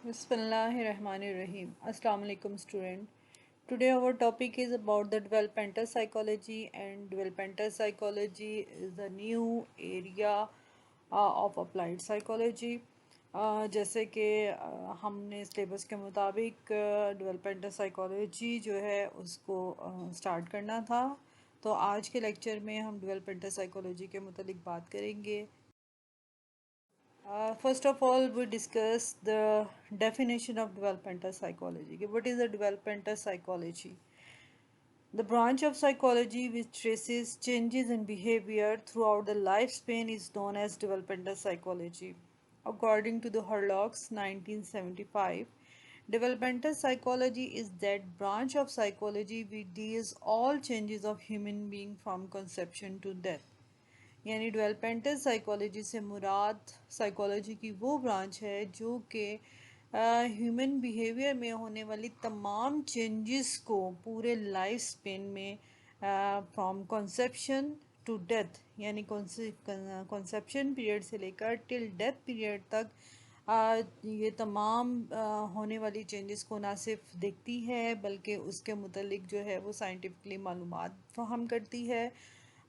Bismillahirrahmanirrahim. Assalamu alaikum student. Today our topic is about the developmental psychology, and developmental psychology is the new area of applied psychology. जैसे कि हमने syllabus के मुताबिक developmental psychology जो है उसको start करना था, तो आज के लेक्चर में हम डेवलपमेंटल साइकोलॉजी के मुतालिक बात करेंगे। First of all, we discuss the definition of developmental psychology. What is the developmental psychology? The branch of psychology which traces changes in behavior throughout the lifespan is known as developmental psychology. According to the Horlocks 1975, developmental psychology is that branch of psychology which deals all changes of human being from conception to death. यानी developmental psychology से मुराद psychology की वो branch है जो कि human behaviour में होने वाली तमाम चेंजेस को पूरे लाइफ स्पेन में फ्रॉम कॉन्सेप्शन टू डेथ यानी कॉन्सेप्शन पीरियड से लेकर टिल डेथ पीरियड तक ये तमाम होने वाली चेंजेस को ना सिर्फ देखती है बल्कि उसके मुतलिक जो है वो साइंटिफिकली मालूमात फराहम करती है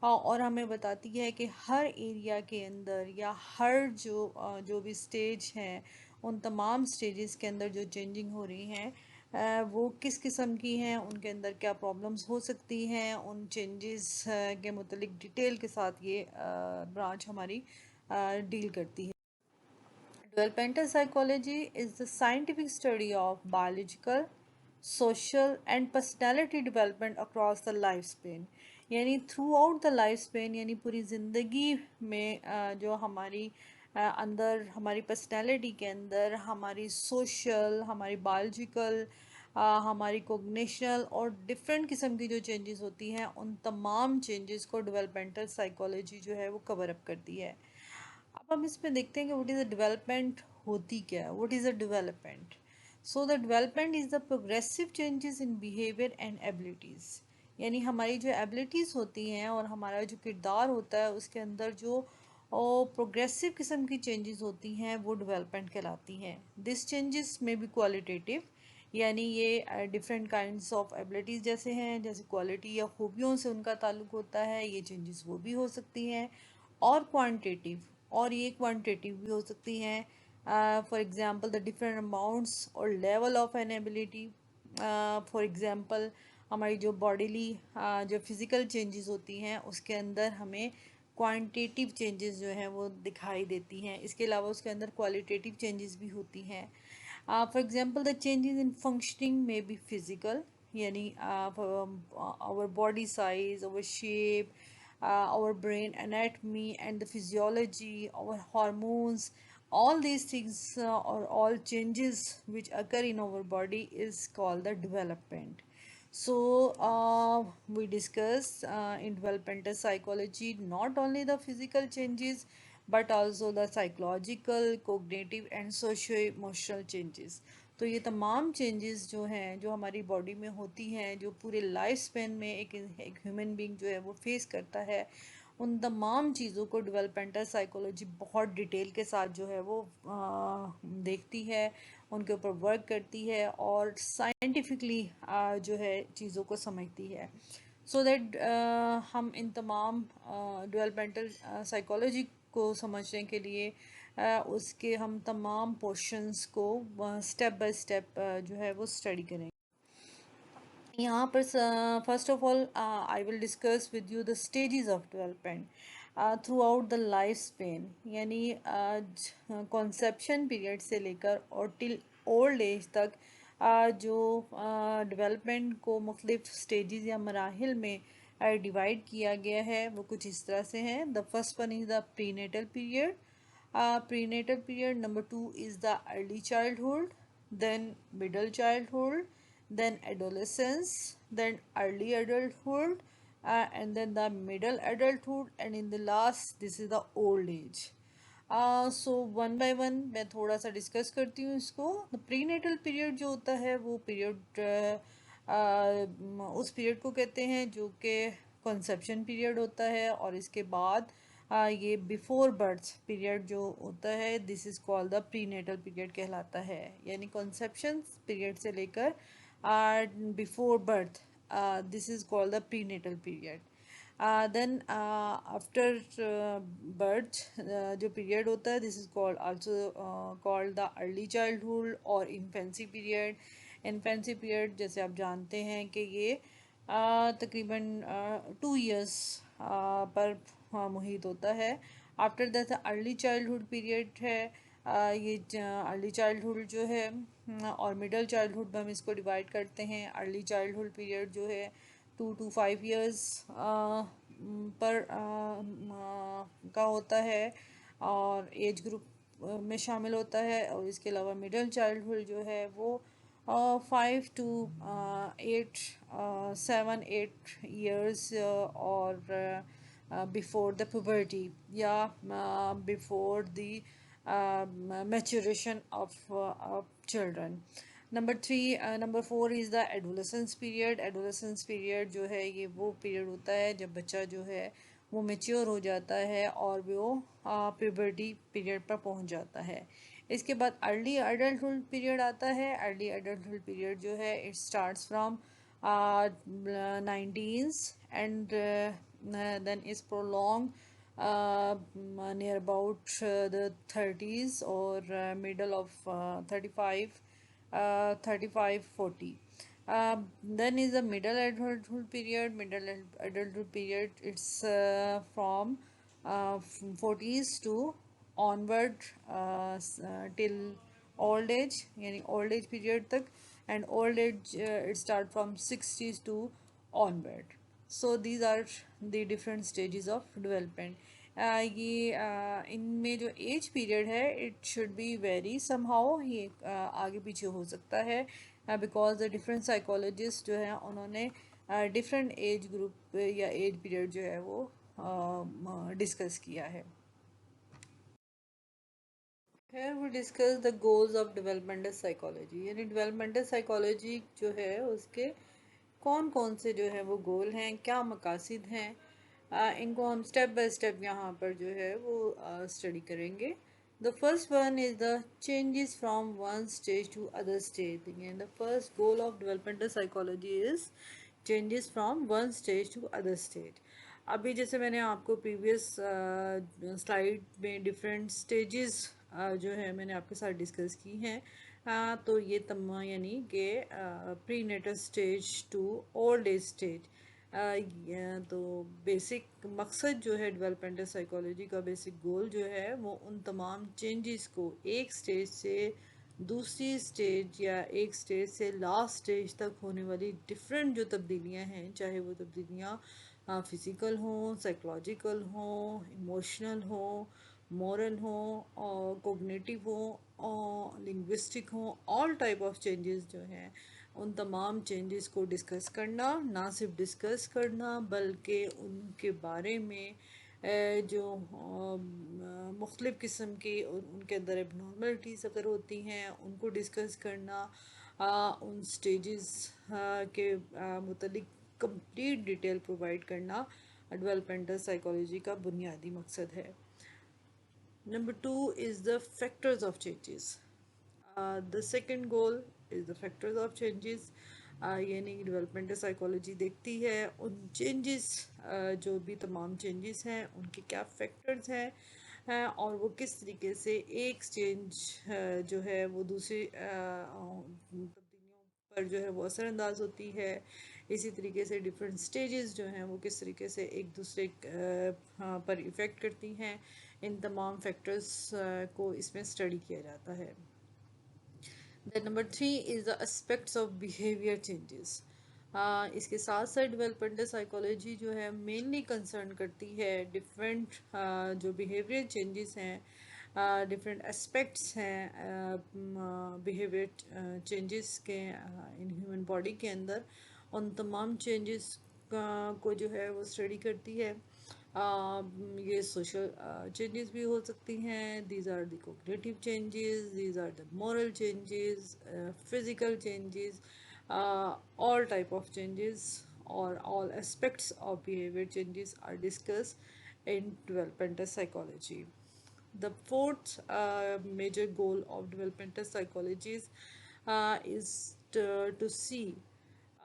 और हमें बताती है कि हर एरिया के अंदर या हर जो भी स्टेज हैं उन तमाम स्टेजेस के अंदर जो चेंजिंग हो रही हैं वो किस किस्म की हैं, उनके अंदर क्या प्रॉब्लम्स हो सकती हैं, उन चेंजेस के मुतलिक डिटेल के साथ ये ब्रांच हमारी डील करती है। Developmental psychology is the scientific study of biological, social and personality development across the lifespan. यानी through out the life Spain यानी पूरी ज़िंदगी में जो हमारी अंदर हमारी पर्सनैलिटी के अंदर हमारी सोशल, हमारी बायोलॉजिकल, हमारी कोग्निशनल और डिफरेंट किस्म की जो चेंजेस होती हैं उन तमाम चेंजेस को डेवलपमेंटल साइकोलॉजी जो है वो कवर अप करती है। अब हम इसमें देखते हैं कि व्हाट इज़ अ डेवलपमेंट होती क्या है। What is a development? So the development is the progressive changes in behaviour and abilities. यानी हमारी जो एबिलिटीज़ होती हैं और हमारा जो किरदार होता है उसके अंदर जो प्रोग्रेसिव किस्म की चेंजेस होती हैं वो डेवलपमेंट कहलाती हैं। दिस चेंजेस में बी क्वालिटेटिव यानी ये डिफरेंट काइंड्स ऑफ एबिलिटीज़ जैसे हैं, जैसे क्वालिटी या खूबियों से उनका ताल्लुक होता है, ये चेंजेस वो भी हो सकती हैं। और क्वांटिटेटिव, और ये क्वांटिटेटिव भी हो सकती हैं। For example the different amounts और level of an ability. For example हमारी जो बॉडीली जो फिज़िकल चेंजेस होती हैं उसके अंदर हमें क्वांटिटेटिव चेंजेस जो हैं वो दिखाई देती हैं। इसके अलावा उसके अंदर क्वालिटेटिव चेंजेस भी होती हैं। For example the changes in functioning may be physical यानी our body size, our shape, our brain anatomy and the physiology, our hormones, all these things or all changes which occur in our body is called the development. So we discuss in developmental psychology not only the physical changes but also the psychological, cognitive and socio-emotional changes. तो ये तमाम changes जो हैं जो हमारी body में होती हैं, जो पूरे लाइफ स्पेन में एक ह्यूमन बीइंग जो है वो फेस करता है, उन तमाम चीज़ों को डेवलपमेंटल साइकोलॉजी बहुत डिटेल के साथ जो है वो देखती है, उनके ऊपर वर्क करती है और साइंटिफिकली जो है चीज़ों को समझती है। सो दैट हम इन तमाम डेवलपमेंटल साइकोलॉजी को समझने के लिए उसके हम तमाम पोर्शंस को स्टेप बाय स्टेप जो है वो स्टडी करेंगे। यहाँ पर first of all I will discuss with you the stages of development through out the life Spain यानी कॉन्सेप्शन पीरियड से लेकर और टिल ओल्ड एज तक जो डेवलपमेंट को मुख्तलिफ स्टेजेस या मराहिल में डिवाइड किया गया है वो कुछ इस तरह से हैं। The first one is the prenatal period. Prenatal period. Number 2 is the early childhood, then middle childhood, then adolescence, then early adulthood, and then the middle adulthood, and in the last this is the old age. So one by one मैं थोड़ा सा discuss करती हूँ इसको। Pre natal period जो होता है वो पीरियड उस पीरियड को कहते हैं जो कि कंसेप्शन पीरियड होता है और इसके बाद ये बिफोर बर्थ पीरियड जो होता है, this is called the prenatal period कहलाता है। यानी कॉन्सेप्शन पीरियड से लेकर before birth, this is called the prenatal period. Then after birth जो पीरियड होता है, this is called also called the early childhood और इन्फेंसी पीरियड। इन्फेंसी पीरियड जैसे आप जानते हैं कि ये तकरीबन 2 इयर्स पर मुहित होता है। After that early childhood period है। ये अर्ली चाइल्डहुड जो है और मिडल चाइल्डहुड में हम इसको डिवाइड करते हैं। अर्ली चाइल्डहुड पीरियड जो है 2 to 5 years पर का होता है और एज ग्रुप में शामिल होता है। और इसके अलावा मिडल चाइल्डहुड जो है वो 5 to 8 7 8 years और बिफोर द puberty या before the maturation of children. Number 4 is the adolescence period. Adolescence period जो है ये वो पीरियड होता है जब बच्चा जो है वो मेच्योर हो जाता है और वो प्यूबर्टी पीरियड पर पहुंच जाता है। इसके बाद अर्ली अडल्टहुड पीरियड आता है। अर्ली अडल्टहुड पीरियड जो है it starts from 19s and then is prolonged near about the 30s or middle of 35 40. Then is the middle adulthood period. Middle adulthood period it's from 40s to onward till old age, यानी old age period तक, and old age it start from 60s to onward. So these are the different stages of development. ये इनमें जो as period है it should be very somehow, ये आगे पीछे हो सकता है बिकॉज द डिफरेंट साइकोलॉजिस्ट जो हैं उन्होंने डिफरेंट एज ग्रुप या एज पीरियड जो है वो डिस्कस किया है। Here we discuss the goals of developmental psychology। यानी developmental psychology जो है उसके कौन कौन से जो है वो गोल हैं, क्या मकासद हैं, इनको हम स्टेप बाय स्टेप यहाँ पर जो है वो स्टडी करेंगे। The first one is the changes from one stage to other stage. The first goal of developmental psychology is changes from one stage to other stage. अभी जैसे मैंने आपको प्रीवियस स्लाइड में डिफरेंट स्टेजेस जो है मैंने आपके साथ डिस्कस की हैं। तो ये तमाम यानी कि prenatal stage to old age stage. तो बेसिक मकसद जो है डेवलपमेंटल साइकोलॉजी का बेसिक गोल जो है वो उन तमाम चेंजेस को एक स्टेज से दूसरी स्टेज या एक स्टेज से लास्ट स्टेज तक होने वाली डिफरेंट जो तब्दीलियां हैं, चाहे वो तब्दीलियां फिज़िकल हों, साइकोलॉजिकल हों, इमोशनल हों, मॉरल हों और कोग्निटिव हों और लिंग्विस्टिक हों, ऑल टाइप ऑफ चेंजेस जो हैं उन तमाम चेंजेस को डिस्कस करना, ना सिर्फ डिस्कस करना बल्कि उनके बारे में जो मुख्तलिफ़ किस्म की उनके अंदर एबनॉर्मलिटीज़ अगर होती हैं उनको डिस्कस करना, उन स्टेजेस के मुतलिक कंप्लीट डिटेल प्रोवाइड करना डेवलपमेंटल साइकोलॉजी का बुनियादी मकसद है। Number 2 is the factors of changes. The second goal is the factors of changes. यानी डेवलपमेंटल साइकोलॉजी देखती है उन चेंजेस जो भी तमाम चेंजेस हैं उनके क्या फैक्टर्स हैं और वो किस तरीके से एक चेंज जो है वो दूसरी तब्दीलियों पर जो है वो असरअंदाज होती है। इसी तरीके से डिफरेंट स्टेजेस जो हैं वो किस तरीके से एक दूसरे पर इफ़ेक्ट करती हैं, इन तमाम फैक्टर्स को इसमें स्टडी किया जाता है। Then number 3 is the aspects of behaviour changes. इसके साथ साथ डेवलपमेंटल साइकोलॉजी जो है मेनली कंसर्न करती है डिफरेंट जो बिहेवियर चेंजेस हैं, डिफरेंट एस्पेक्ट्स हैं बिहेवियर चेंजेस के इन ह्यूमन बॉडी के अंदर, उन तमाम चेंजेस को जो है वो स्टडी करती है। ये सोशल चेंजेस भी हो सकती हैं, these are the cognitive changes, these are the moral changes, physical changes, all type of changes or all aspects of behavior changes are discussed in developmental psychology. The fourth major goal of developmental psychology is to see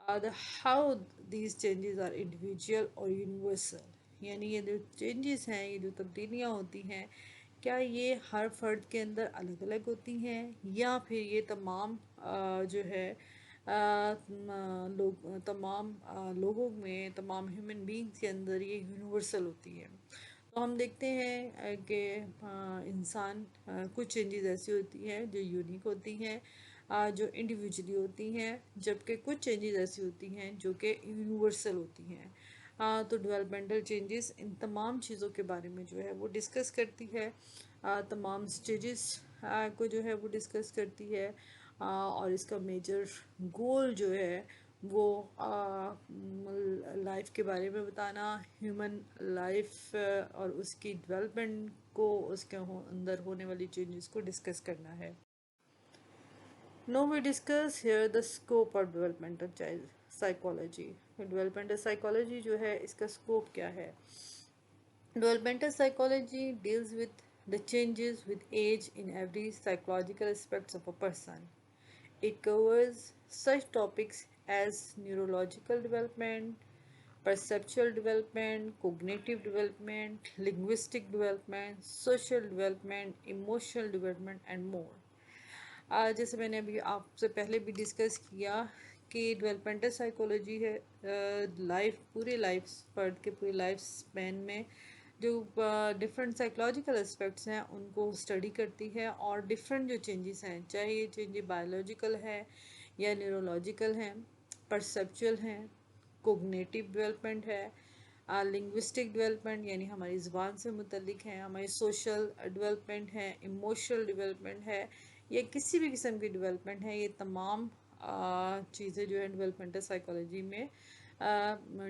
the how these changes are individual or universal. यानी ये जो changes हैं, ये जो तब्दीलियाँ होती हैं, क्या ये हर फर्द के अंदर अलग अलग होती हैं या फिर ये तमाम जो है तमाम लोगों में, तमाम ह्यूमन बींग्स के अंदर ये यूनिवर्सल होती है। तो हम देखते हैं कि इंसान कुछ चेंजेस ऐसी होती हैं जो यूनिक होती हैं, जो इंडिविजुअली होती हैं, जबकि कुछ चेंजेस ऐसी होती हैं जो कि यूनिवर्सल होती हैं। तो डेवलपमेंटल चेंजेस इन तमाम चीज़ों के बारे में जो है वो डिस्कस करती है, तमाम स्टेजेस को जो है वो डिस्कस करती है, और इसका मेजर गोल जो है वो लाइफ के बारे में बताना, ह्यूमन लाइफ और उसकी डेवलपमेंट को, उसके अंदर होने वाली चेंजेस को डिस्कस करना है। Now we discuss here the scope of developmental child psychology. Developmental psychology जो है इसका scope क्या है? Developmental psychology deals with the changes with age in every psychological aspects of a person. It covers such topics as neurological development, perceptual development, cognitive development, linguistic development, social development, emotional development, and more. जैसे मैंने अभी आपसे पहले भी discuss किया कि developmental psychology है life, पूरे लाइफ फर्द के पूरे लाइफ स्पैन में जो डिफरेंट साइकोलॉजिकल एस्पेक्ट्स हैं उनको स्टडी करती है, और डिफरेंट जो चेंजेस हैं, चाहे ये चेंजेस बायोलॉजिकल है या न्यूरोलॉजिकल हैं, परसेप्चुअल हैं, कोग्निटिव डेवलपमेंट है, लिंग्विस्टिक डेवलपमेंट यानी हमारी ज़ुबान से मुतल्लिक है, हमारी सोशल डेवलपमेंट है, इमोशनल डेवलपमेंट है, या किसी भी किस्म की डेवलपमेंट है, ये तमाम चीज़ें जो है डेवलपमेंटल साइकोलॉजी में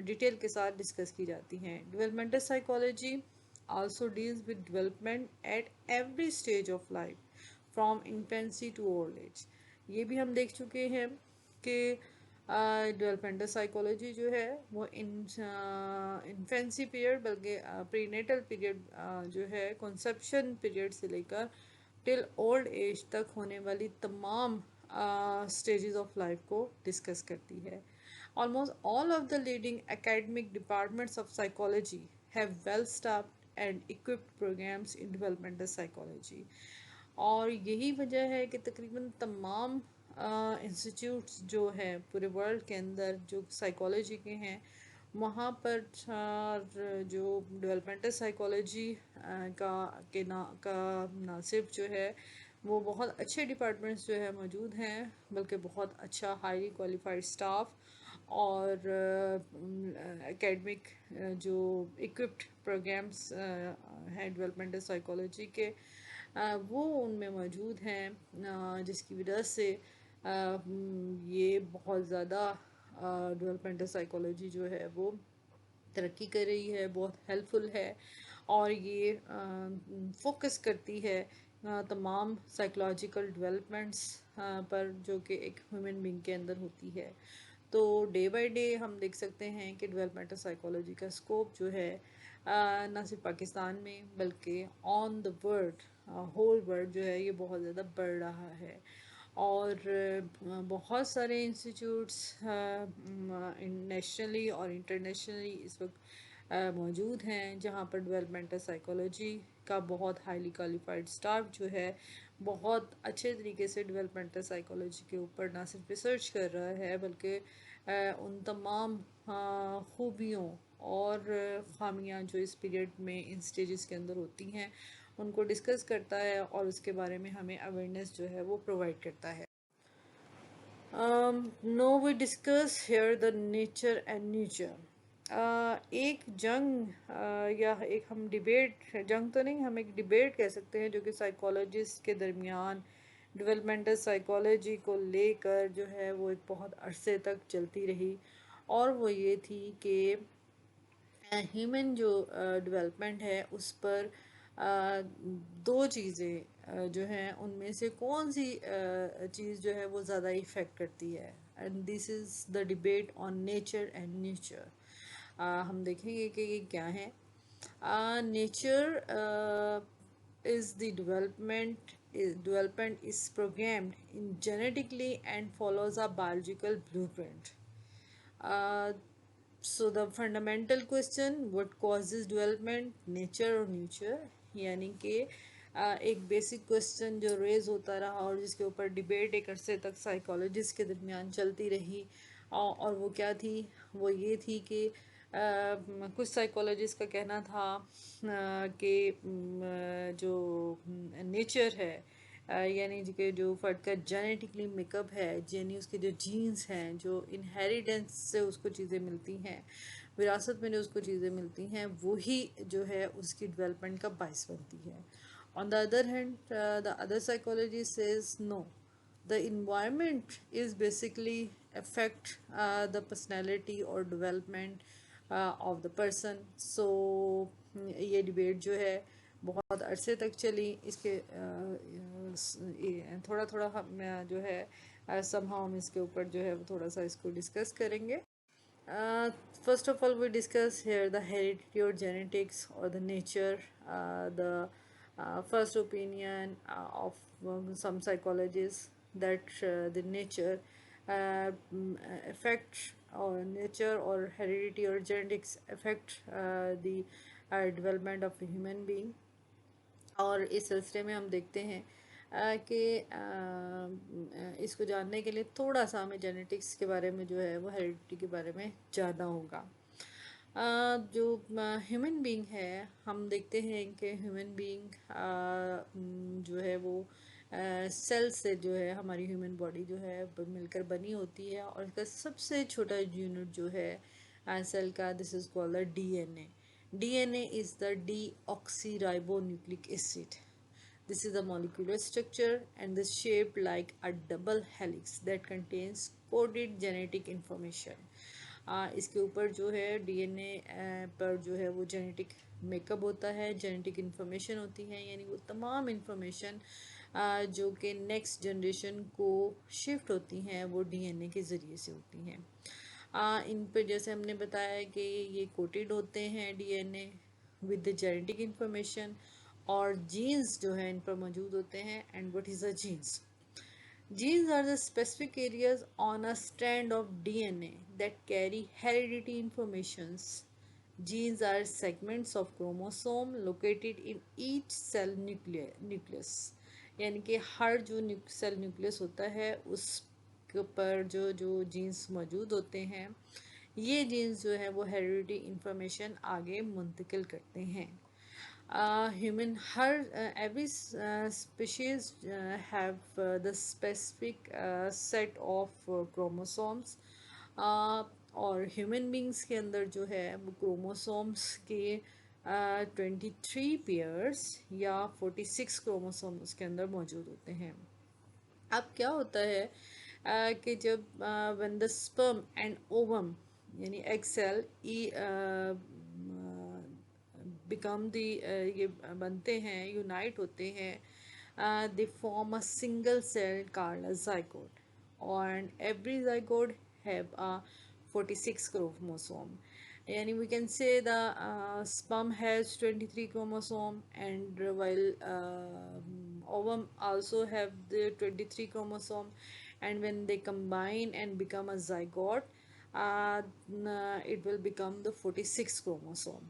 डिटेल के साथ डिस्कस की जाती हैं। Developmental psychology also deals with development at every stage of life from infancy to old age. ये भी हम देख चुके हैं कि डेवलपमेंटल साइकोलॉजी जो है वो इन्फेंसी पीरियड, बल्कि प्रीनेटल पीरियड जो है कंसेप्शन पीरियड से लेकर टिल ओल्ड एज तक होने वाली तमाम स्टेजेस ऑफ लाइफ को डिस्कस करती है। Almost all of the leading academic departments of psychology have well staffed and equipped programs in developmental psychology. और यही वजह है कि तकरीबन तमाम इंस्टीट्यूट्स जो हैं पूरे वर्ल्ड के अंदर जो साइकोलॉजी के हैं, वहाँ पर जो डेवलपमेंटल साइकोलॉजी का ना सिर्फ जो है वो बहुत अच्छे डिपार्टमेंट्स जो है मौजूद हैं, बल्कि बहुत अच्छा हाईली क्वालिफाइड स्टाफ और एकेडमिक जो इक्विप्ड प्रोग्राम्स हैं डेवलपमेंटल साइकोलॉजी के, वो उनमें मौजूद हैं, जिसकी वजह से ये बहुत ज़्यादा डेवलपमेंटल साइकोलॉजी जो है वो तरक्की कर रही है, बहुत हेल्पफुल है, और ये फोकस करती है तमाम साइकोलॉजिकल डेवलपमेंट्स पर जो कि एक ह्यूमन बीइंग के अंदर होती है। तो डे बाय डे हम देख सकते हैं कि डेवलपमेंटल साइकोलॉजी का स्कोप जो है ना सिर्फ पाकिस्तान में बल्कि on the world, whole world जो है ये बहुत ज़्यादा बढ़ रहा है। और बहुत सारे इंस्टीट्यूट्स नेशनली और इंटरनेशनली इस वक्त मौजूद हैं, जहाँ पर डेवलपमेंटल साइकोलॉजी का बहुत हाईली क्वालिफाइड स्टाफ जो है बहुत अच्छे तरीके से डेवलपमेंटल साइकोलॉजी के ऊपर ना सिर्फ रिसर्च कर रहा है, बल्कि उन तमाम खूबियों और ख़ामियाँ जो इस पीरियड में इन स्टेजेस के अंदर होती हैं उनको डिस्कस करता है, और उसके बारे में हमें अवेयरनेस जो है वो प्रोवाइड करता है। Now we discuss here the nature and nurture. एक जंग या एक हम डिबेट, जंग तो नहीं, हम एक डिबेट कह सकते हैं जो कि साइकोलॉजिस्ट के दरमियान डेवलपमेंटल साइकोलॉजी को लेकर जो है वो एक बहुत अरसे तक चलती रही, और वो ये थी कि ह्यूमन जो डेवलपमेंट है उस पर दो चीज़ें जो हैं उनमें से कौन सी चीज़ जो है वो ज़्यादा इफ़ेक्ट करती है, and this is the debate on nature and nurture. हम देखेंगे कि ये क्या है। Nature is the development is programmed in genetically and follows a biological blueprint. uh, so the fundamental question, what causes development, nature और nurture, यानी कि एक बेसिक क्वेश्चन जो रेज होता रहा और जिसके ऊपर डिबेट एक अरसे तक साइकोलॉजिस्ट के दरमियान चलती रही, और वो क्या थी, वो ये थी कि कुछ साइकोलॉजिस्ट का कहना था कि जो नेचर है, यानी कि जो फर्द का जेनेटिकली मेकअप है, यानी उसके जो जीन्स हैं, जो इनहेरिटेंस से उसको चीज़ें मिलती हैं, विरासत में जो उसको चीज़ें मिलती हैं, वही जो है उसकी डेवलपमेंट का बायस बनती है. On the other hand, the other psychology says no, the environment is basically affect the personality or development of the person. So ये डिबेट जो है बहुत अरसे तक चली. इसके थोड़ा थोड़ा हम जो है somehow हम इसके ऊपर जो है थोड़ा सा इसको डिस्कस करेंगे. First of all, we discuss here the heredity or genetics or the nature. The first opinion of some psychologists that the nature affect, or nature or heredity or genetics affect the development of a human being. और इस सिलसिले में हम देखते हैं कि इसको जानने के लिए थोड़ा सा हमें जेनेटिक्स के बारे में जो है वो हेरिडिटी के बारे में जानना होगा. जो ह्यूमन बीइंग है, हम देखते हैं कि ह्यूमन बीइंग जो है वो सेल से जो है हमारी ह्यूमन बॉडी जो है मिलकर बनी होती है, और इसका सबसे छोटा यूनिट जो है सेल का, this is called the DNA. DNA is the deoxyribonucleic acid. This is a molecular structure and is shaped like a double helix that contains coded genetic information. इसके ऊपर जो है डीएनए पर जो है वो जेनेटिक मेकअप होता है, जेनेटिक इन्फॉर्मेशन होती है, यानी वो तमाम इन्फॉर्मेशन जो कि नेक्स्ट जनरेशन को शिफ्ट होती हैं वो डीएनए के ज़रिए से होती हैं. इन पर जैसे हमने बताया कि ये कोटेड होते हैं DNA with the genetic information, और जीन्स जो है इन पर मौजूद होते हैं. And what is the genes? Genes are the specific areas on a strand of DNA that carry heredity informations. Genes are segments of chromosome located in each cell nucleus. यानी कि हर जो सेल न्यूक्लियस होता है उस पर जो जो jeans मौजूद होते हैं, ये जीन्स जो है वो हेरिडिटी इंफॉर्मेशन आगे मुंतकिल करते हैं. Human her every species have the specific set of chromosomes. और ह्यूमन बींग्स के अंदर जो है वो क्रोमोसोम्स के 23 पेयर्स या 46 क्रोमोसोम उसके अंदर मौजूद होते हैं. अब क्या होता है कि जब when the sperm and ovum यानी एग सेल बिकम दी ये बनते हैं, यूनाइट होते हैं, they form a single cell called a zygote, and every zygote have a 46 chromosome. Yani we can say the sperm has 23 chromosome, and while ovum also have the 23 chromosome, and when they combine and become a zygote, it will become the 46 chromosome.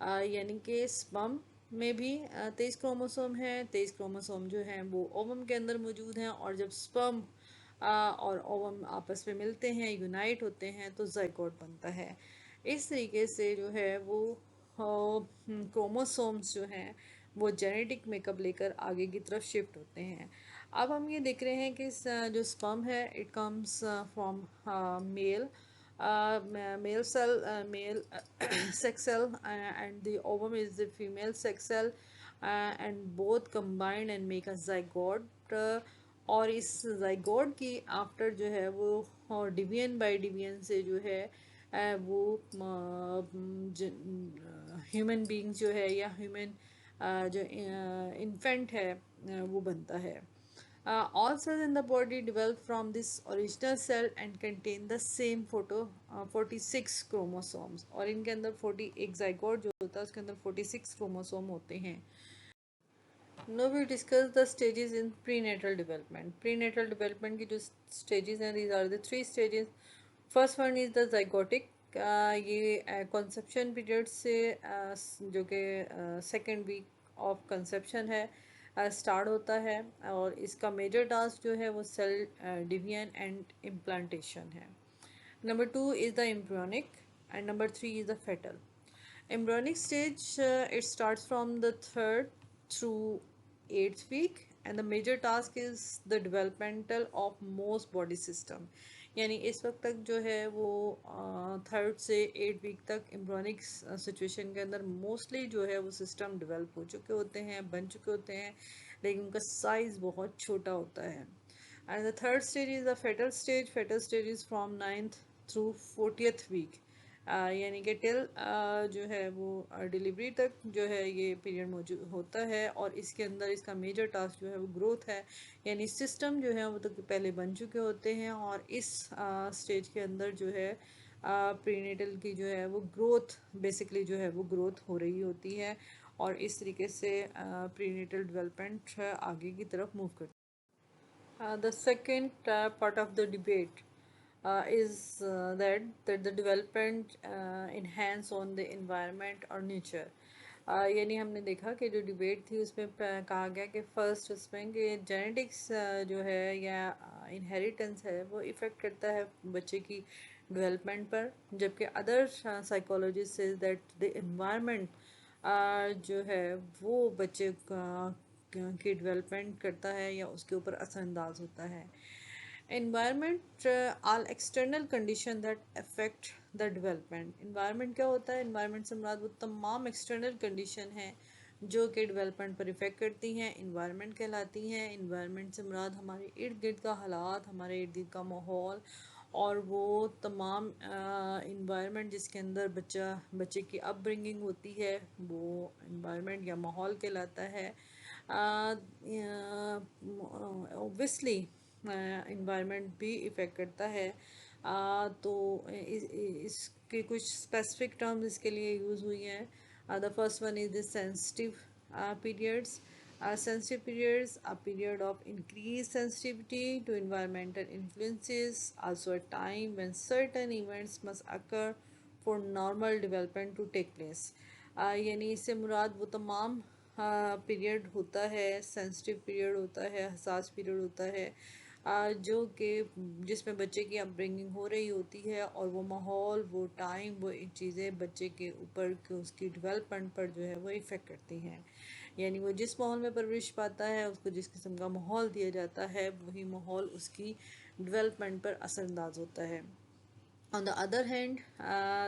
यानी कि sperm में भी 23 chromosome है, 23 chromosome जो हैं वो ovum के अंदर मौजूद हैं, और जब स्पर्म और ओवम आपस में मिलते हैं, यूनाइट होते हैं, तो ज़ाइगोट बनता है. इस तरीके से जो है वो क्रोमोसोम्स जो हैं वो जेनेटिक मेकअप लेकर आगे की तरफ शिफ्ट होते हैं. अब हम ये देख रहे हैं कि जो स्पर्म है it comes from male male cell, male sex cell, and the ovum is the female sex cell, and both combine and make a zygote. और इस zygote की आफ्टर जो है वो डिवीजन बाय डिवीजन से जो है वो ह्यूमन बीइंग जो है या ह्यूमन जो इन्फेंट है वो बनता है. All cells in the body develop from this original cell and contain the same 46 chromosomes, और इनके अंदर 40 एक जाइगोट जो होता है उसके अंदर 46 क्रोमोसोम होते हैं. Now we discuss the stages in prenatal development. Prenatal development की जो stages हैं, these are the three stages. First one is the zygotic. ये conception period से जो कि second week of conception है start होता है, और इसका major task जो है वो cell division and implantation है. Number two is the embryonic, and number three is the fetal. Embryonic stage, it starts from the third through eighth week, and the major task is the developmental of most body system. यानी इस वक्त तक जो है वो third से 8 week तक embryonic situation के अंदर मोस्टली जो है वो सिस्टम डेवलप हो चुके होते हैं, बन चुके होते हैं, लेकिन उनका साइज़ बहुत छोटा होता है. And the third stage is the foetal stage. Foetal stage is from 9th through 40th week, यानी कि टिल जो है वो डिलीवरी तक जो है ये पीरियड मौजूद होता है, और इसके अंदर इसका मेजर टास्क जो है वो ग्रोथ है, यानी सिस्टम जो है वो तो पहले बन चुके होते हैं, और इस स्टेज के अंदर जो है प्रीनेटल की जो है वो ग्रोथ बेसिकली जो है वो ग्रोथ हो रही होती है, और इस तरीके से प्रीनेटल डेवलपमेंट आगे की तरफ मूव करती है. The second part of the debate is that the development enhance on the environment or nature. यानी हमने देखा कि जो डिबेट थी उसमें कहा गया कि फर्स्ट उसमें कि जेनेटिक्स जो है या इनहेरिटेंस है वो इफ़ेक्ट करता है बच्चे की डेवलपमेंट पर, जबकि other psychologist say that the environment जो है वो बच्चे की डेवलपमेंट करता है या उसके ऊपर असरअंदाज होता है. Environment all external condition that affect the development. Environment क्या होता है? Environment से मुराद वो तमाम external condition हैं जो कि development पर इफ़ेक्ट करती हैं, environment कहलाती हैं. environment से मुराद हमारे इर्द गिर्द का हालात, हमारे इर्द गिर्द का माहौल, और वो तमाम environment जिसके अंदर बच्चे की अपब्रिंगिंग होती है वो environment या माहौल कहलाता है. ऑब्वियसली इन्वायरमेंट भी इफ़ेक्ट करता है. तो इसके कुछ स्पेसिफिक टर्म्स इसके लिए यूज़ हुई हैं. The first one is the sensitive periods. Sensitive periods, a period of increased sensitivity to environmental influences, also a time when certain events must occur for normal development to take place. यानी इससे मुराद वो तमाम period होता है, sensitive period होता है, हसास period होता है, जो कि जिसमें बच्चे की अपब्रिंगिंग हो रही होती है, और वो माहौल, वो टाइम, वो चीज़ें बच्चे के ऊपर के उसकी डेवलपमेंट पर जो है वो इफ़ेक्ट करती हैं. यानी वो जिस माहौल में परवरिश पाता है, उसको जिस किस्म का माहौल दिया जाता है, वही माहौल उसकी डेवलपमेंट पर असरअंदाज होता है. On the other hand,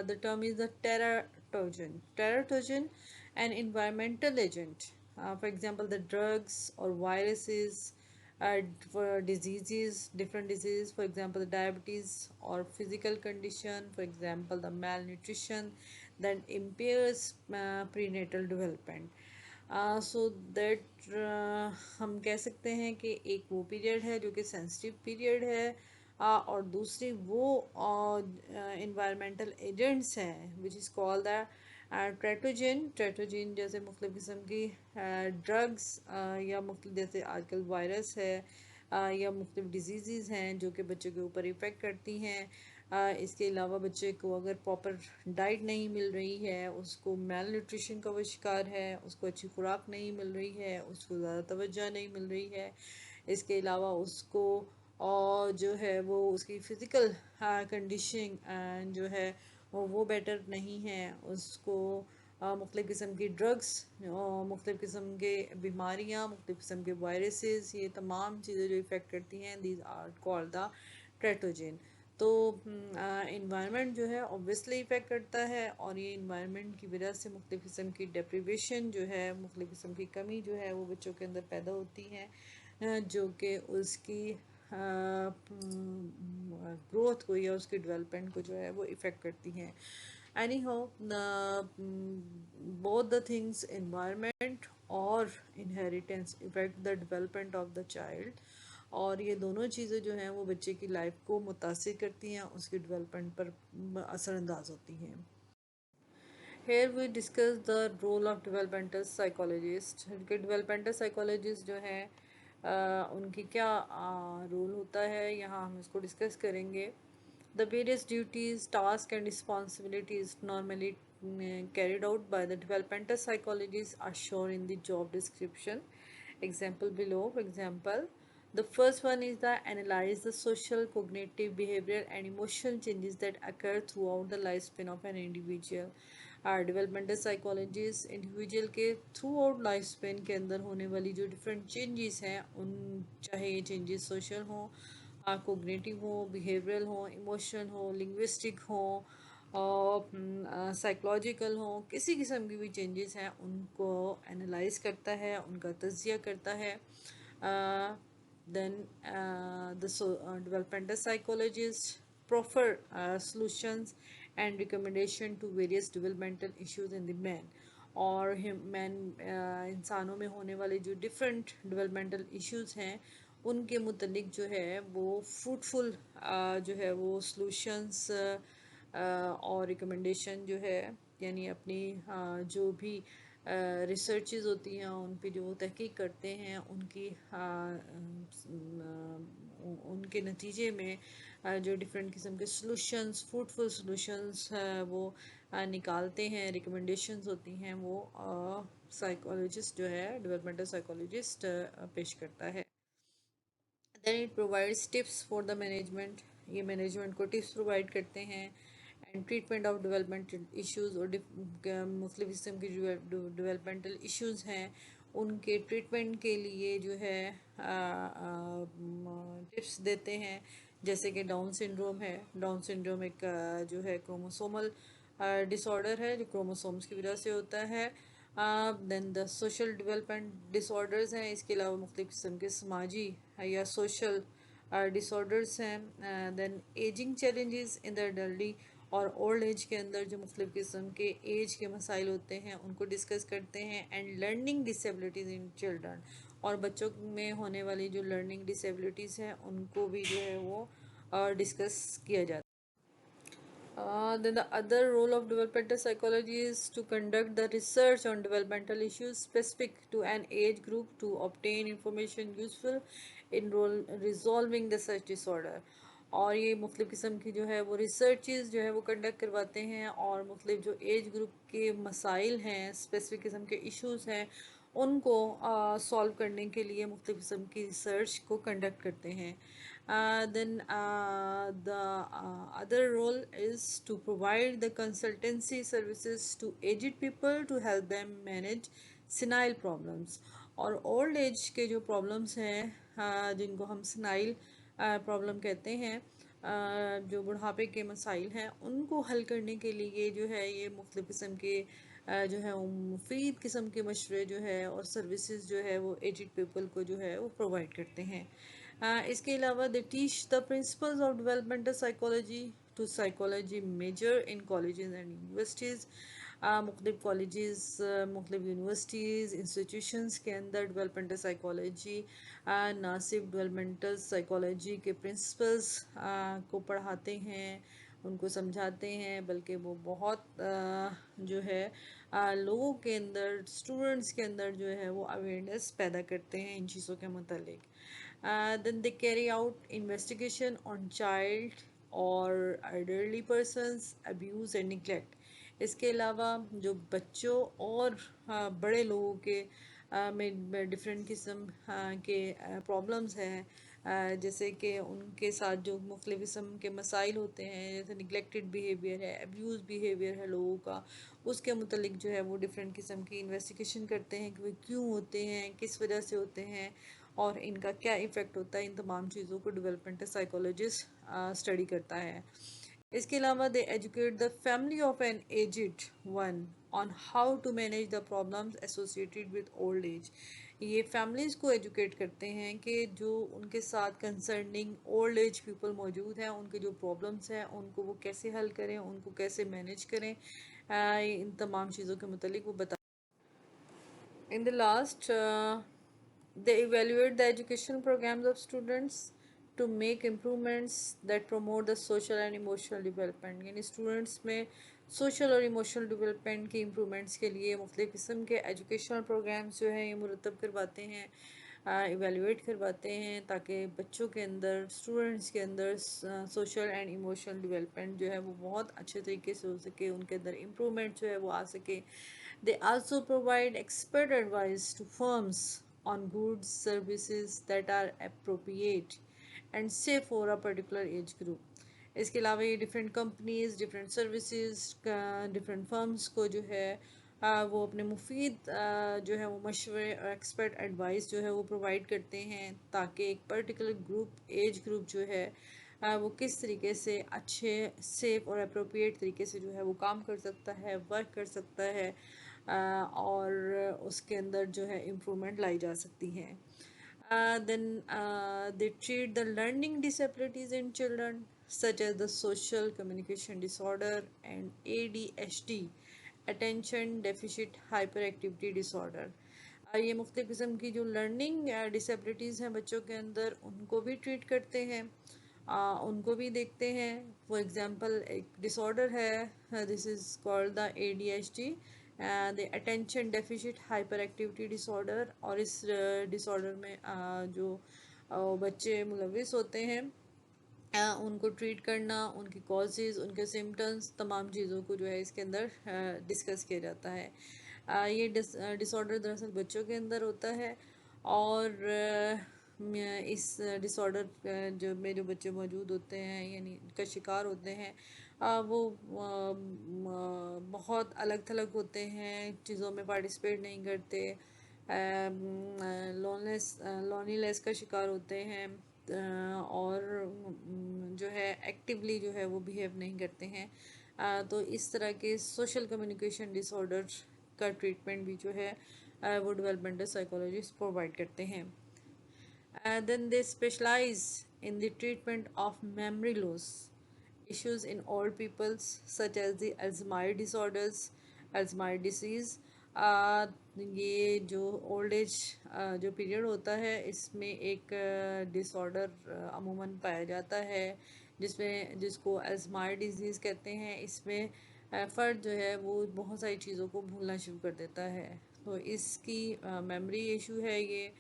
the term is the teratogen. Teratogen, an environmental agent. For example, the drugs or viruses for diseases, different diseases. For example, the diabetes or physical condition. For example, the malnutrition that impairs prenatal development. So that हम कह सकते हैं कि एक वो period है जो कि सेंसिटिव पीरियड है, और दूसरी वो इन्वायरमेंटल एजेंट्स हैं विच इज़ कॉल द ट्रेटोजिन जैसे मुख्तलिफ़ किस्म की ड्रग्स, या मुख्तलिफ़ जैसे आजकल वायरस है, या मुख्तलिफ़ डिजीज़ हैं जो कि बच्चों के ऊपर इफ़ेक्ट करती हैं. इसके अलावा बच्चे को अगर प्रॉपर डाइट नहीं मिल रही है, उसको मेल न्यूट्रिशन का वो शिकार है, उसको अच्छी खुराक नहीं मिल रही है, उसको ज़्यादा तवज्जो नहीं मिल रही है. इसके अलावा उसको और जो है वो उसकी फ़िज़िकल कंडीशन जो है वो बेटर नहीं है, उसको मुख्तलिफ़ किस्म की ड्रग्स, मुख्तलिफ़ किस्म के बीमारियाँ, मुख्तलिफ़ किस्म के वायरसेस, ये तमाम चीज़ें जो इफ़ेक्ट करती हैं, दीज आर कॉल्ड द ट्रेटोजिन. तो इन्वायरमेंट जो है ऑब्वियसली इफ़ेक्ट करता है, और ये इन्वायरमेंट की वजह से मुख्तलिफ़ किस्म की डेप्रीवेशन जो है, मुख्तलिफ़ किस्म की कमी जो है वो बच्चों के अंदर पैदा होती है, जो कि उसकी ग्रोथ को या उसकी डेवलपमेंट को जो है वो इफ़ेक्ट करती हैं. एनी हो both the things environment or inheritance affect the development of the child. और ये दोनों चीज़ें जो हैं वो बच्चे की लाइफ को मुतासिर करती हैं, उसकी डेवलपमेंट पर असरअंदाज होती हैं। Here we discuss the role of developmental psychologist. कि developmental psychologist जो है उनकी क्या रोल होता है, यहाँ हम इसको डिस्कस करेंगे. The various duties, tasks and responsibilities normally carried out by the developmental psychologists are shown in the job description. Example below. For example, the first one is the analyze the social, cognitive, behavioral and emotional changes that occur throughout the lifespan of an individual. Developmental psychologist individual के through out life span के अंदर होने वाली जो different changes हैं, उन चाहे ये चेंजेस सोशल हो, कोग्निटिव हो, बिहेवियरल हो, इमोशनल हो, लिंग्विस्टिक हो, साइकोलॉजिकल हो, किसी किस्म की भी चेंजेस हैं उनको एनालाइज करता है, उनका तज्जिया करता है. Then the developmental psychologist prefer solutions and recommendation to various developmental issues in the man. और मैन इंसानों में होने वाले जो डिफरेंट डेवलपमेंटल इश्यूज हैं उनके मुतलिक जो है वो फ्रूटफुल जो है वो सॉल्यूशंस और रिकमेंडेशन जो है, यानी अपनी जो भी रिसर्चेज होती हैं उन पे जो तहकीक करते हैं उनकी उनके नतीजे में जो डिफरेंट किस्म के सॉल्यूशंस, फ्रूटफुल सॉल्यूशंस वो निकालते हैं, रिकमेंडेशंस होती हैं, वो साइकोलॉजिस्ट जो है डेवलपमेंटल साइकोलॉजिस्ट पेश करता है. Then it provides tips for the management. ये मैनेजमेंट को टिप्स प्रोवाइड करते हैं. And treatment of developmental issues और मुख्तलिफ किस्म की जो डेवलपमेंटल इश्यूज हैं उनके ट्रीटमेंट के लिए जो है टिप्स देते हैं. जैसे कि डाउन सिंड्रोम है. डाउन सिंड्रोम एक जो है क्रोमोसोमल डिसऑर्डर है जो क्रोमोसोम्स की वजह से होता है. Then the social development disorders हैं. इसके अलावा मुख्तलिफ किस्म के समाजी या सोशल डिसऑर्डर्स हैं. Then ageing challenges in the elderly और ओल्ड एज के अंदर जो मुख्तलिफ किस्म के एज के मसाइल होते हैं उनको डिस्कस करते हैं. And learning disabilities in children, और बच्चों में होने वाली जो लर्निंग डिसेबिलिटीज़ हैं उनको भी जो है वो डिस्कस किया जाता है. Then the other role of developmental psychology is to conduct the research on developmental issues specific to an age group to obtain information useful in resolving the such disorder. और ये मुख्तलिफ़ किस्म की जो है वो रिसर्चेस जो है वो कंडक्ट करवाते हैं और मुख्तलिफ़ जो एज ग्रुप के मसाइल हैं, स्पेसिफिक किस्म के इश्यूज़ हैं, उनको सॉल्व करने के लिए मुख्तलिफ़ किस्म की रिसर्च को कंडक्ट करते हैं. Then the other role is to provide the consultancy services to aged people to help them manage senile problems. और old age के जो problems हैं जिनको हम senile प्रॉब्लम कहते हैं, जो बुढ़ापे के मसाइल हैं उनको हल करने के लिए जो है ये मुख्तलिफ़ किस्म के जो है वो मुफीद किस्म के मशवरे जो है और सर्विसेज जो है वो एजिड पीपल को जो है वो प्रोवाइड करते हैं. इसके अलावा they teach the principles of developmental psychology to psychology major in colleges and universities. मुख्तलिफ कॉलेजेस, मुख्तलिफ यूनिवर्सिटीज़, इंस्टीट्यूशंस के अंदर डेवलपमेंटल साइकोलॉजी ना सिर्फ डेवलपमेंटल साइकोलॉजी के प्रिंसिपल्स को पढ़ाते हैं, उनको समझाते हैं, बल्कि वो बहुत जो है लोगों के अंदर, स्टूडेंट्स के अंदर जो है वो अवेयरनेस पैदा करते हैं इन चीज़ों के मुतालिक. Then they carry out investigation on child और elderly persons abuse and neglect. इसके अलावा जो बच्चों और बड़े लोगों के में डिफरेंट किस्म के प्रॉब्लम्स हैं, जैसे कि उनके साथ जो मुख्तलिफ़ किस्म के मसाइल होते हैं, जैसे निगलेक्टेड बिहेवियर है, अब्यूज़ बिहेवियर है लोगों का, उसके मुतलिक जो है वो डिफरेंट किस्म की इन्वेस्टिगेशन करते हैं कि वो क्यों होते हैं, किस वजह से होते हैं और इनका क्या इफ़ेक्ट होता है. इन तमाम चीज़ों को डेवलपमेंटल साइकोलॉजिस्ट स्टडी करता है. इसके अलावा they educate the family of an aged one on how to manage the problems associated with old age. ये फैमिलीज़ को एजुकेट करते हैं कि जो उनके साथ कंसर्निंग ओल्ड एज पीपल मौजूद हैं, उनके जो प्रॉब्लम्स हैं उनको वो कैसे हल करें, उनको कैसे मैनेज करें, इन तमाम चीज़ों के मुतालिक वो बता. In the last They evaluate the educational programs of students to make improvements that promote the social and emotional development. यानी स्टूडेंट्स में सोशल और इमोशनल डेवलपमेंट के इम्प्रूवमेंट्स के लिए मुख्तलिफ़ किस्म के एजुकेशनल प्रोग्राम्स जो हैं ये मुरतब करवाते हैं, इवेलुएट करवाते हैं, ताकि बच्चों के अंदर, स्टूडेंट्स के अंदर सोशल एंड इमोशनल डेवलपमेंट जो है वो बहुत अच्छे तरीके से हो सके, उनके अंदर इम्प्रूवमेंट जो है वो आ सके. They also provide expert advice to firms on goods, services that are appropriate and safe for a particular age group. इसके अलावा ये different companies, different services, different firms को जो है वो अपने मुफीद जो है वो मशवरे और एक्सपर्ट एडवाइस जो है वो प्रोवाइड करते हैं, ताकि एक पर्टिकुलर ग्रुप, एज ग्रुप जो है वो किस तरीके से अच्छे, सेफ और अप्रोप्रिएट तरीके से जो है वो काम कर सकता है, वर्क कर सकता है, और उसके अंदर जो है इम्प्रूवमेंट लाई जा सकती है. Then they treat the learning disabilities in children such as the social communication disorder and ADHD, attention deficit hyperactivity disorder. ये मुख्तलिफ़ किस्म की जो लर्निंग डिसेबिलिटीज़ हैं बच्चों के अंदर, उनको भी ट्रीट करते हैं, उनको भी देखते हैं. फॉर एग्ज़ाम्पल एक डिसऑर्डर है, this is called the ADHD, the attention deficit hyper activity disorder. और इस डिसऑर्डर में जो बच्चे मुलविस होते हैं, उनको ट्रीट करना, उनकी कॉजेज़, उनके सिम्टम्स, तमाम चीज़ों को जो है इसके अंदर डिस्कस किया जाता है. ये डिसऑर्डर दरअसल बच्चों के अंदर होता है, और इस डिसऑर्डर जो बच्चे मौजूद होते हैं, यानी का शिकार होते हैं, वो बहुत अलग थलग होते हैं, चीज़ों में पार्टिसिपेट नहीं करते, लोनलीनेस का शिकार होते हैं, और जो है एक्टिवली जो है वो बिहेव नहीं करते हैं. तो इस तरह के सोशल कम्युनिकेशन डिसऑर्डर का ट्रीटमेंट भी जो है वो डेवलपमेंटल साइकोलॉजिस्ट प्रोवाइड करते हैं. Then they specialize in the treatment of memory loss issues in old peoples such as the Alzheimer disorders, Alzheimer disease. ये जो ओल्ड एज जो पीरियड होता है, इसमें एक डिसऑर्डर अमूमन पाया जाता है, जिसको अल्ज़ाइमर डिजीज़ कहते हैं. इसमें फ़र्द जो है वो बहुत सारी चीज़ों को भूलना शुरू कर देता है. तो इसकी मेमोरी इशू है ये,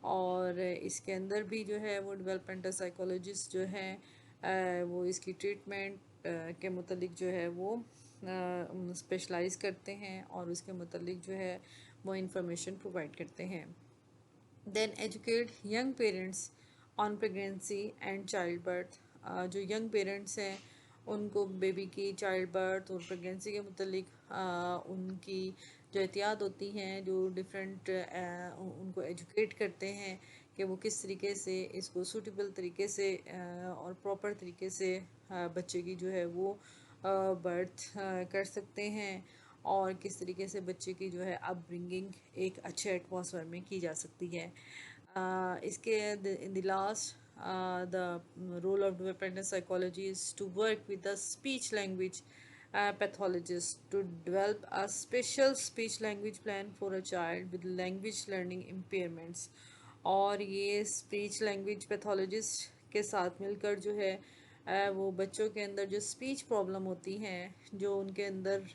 और इसके अंदर भी जो है वो डेवलपमेंटल साइकोलॉजिस्ट जो हैं वो इसकी ट्रीटमेंट के मुतलिक जो है वो स्पेशलाइज करते हैं, और उसके मुतलिक जो है वो इंफॉर्मेशन प्रोवाइड करते हैं. Then educate young parents on pregnancy and child birth. जो यंग पेरेंट्स हैं उनको बेबी की चाइल्ड बर्थ और प्रेगनेंसी के मुतलिक उनकी जो एहतियात होती हैं, जो डिफरेंट उनको एजुकेट करते हैं कि वो किस तरीके से इसको सूटेबल तरीके से और प्रॉपर तरीके से बच्चे की जो है वो बर्थ कर सकते हैं, और किस तरीके से बच्चे की जो है अपब्रिंगिंग एक अच्छे एटमॉस्फेयर में की जा सकती है. इसके in the last the role of developmental psychology is to work with the speech language pathologist to develop a special speech language plan for a child with language learning impairments. और ये speech language pathologist के साथ मिलकर जो है वो बच्चों के अंदर जो स्पीच प्रॉब्लम होती हैं, जो उनके अंदर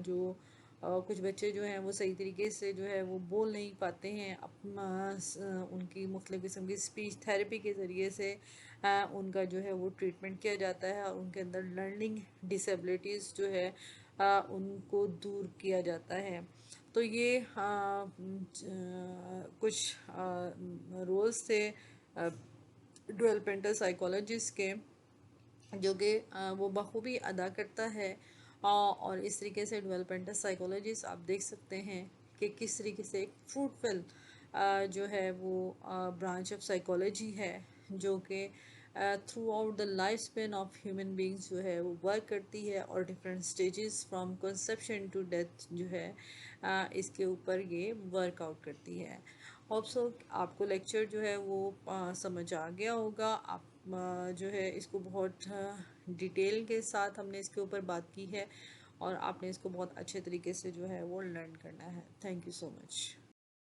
जो कुछ बच्चे जो हैं वो सही तरीके से जो है वो बोल नहीं पाते हैं, अपना उनकी मुख्तलिफ़ किस्म की स्पीच थेरेपी के ज़रिए से उनका जो है वो ट्रीटमेंट किया जाता है, और उनके अंदर लर्निंग डिसेबिलिटीज़ जो है उनको दूर किया जाता है. तो ये कुछ रोल्स थे डेवलपमेंटल साइकोलॉजिस्ट के, जो कि वो बखूबी अदा करता है. और इस तरीके से डेवलपमेंटल साइकोलॉजिस्ट आप देख सकते हैं कि किस तरीके से एक फ्रूटफुल जो है वो ब्रांच ऑफ साइकोलॉजी है, जो कि throughout the life span of human beings जो है वो वर्क करती है, और different stages from conception to death जो है इसके ऊपर ये वर्कआउट करती है. होप सो आपको लेक्चर जो है वो समझ आ गया होगा. आप जो है इसको बहुत डिटेल के साथ हमने इसके ऊपर बात की है, और आपने इसको बहुत अच्छे तरीके से जो है वो लर्न करना है. Thank you so much.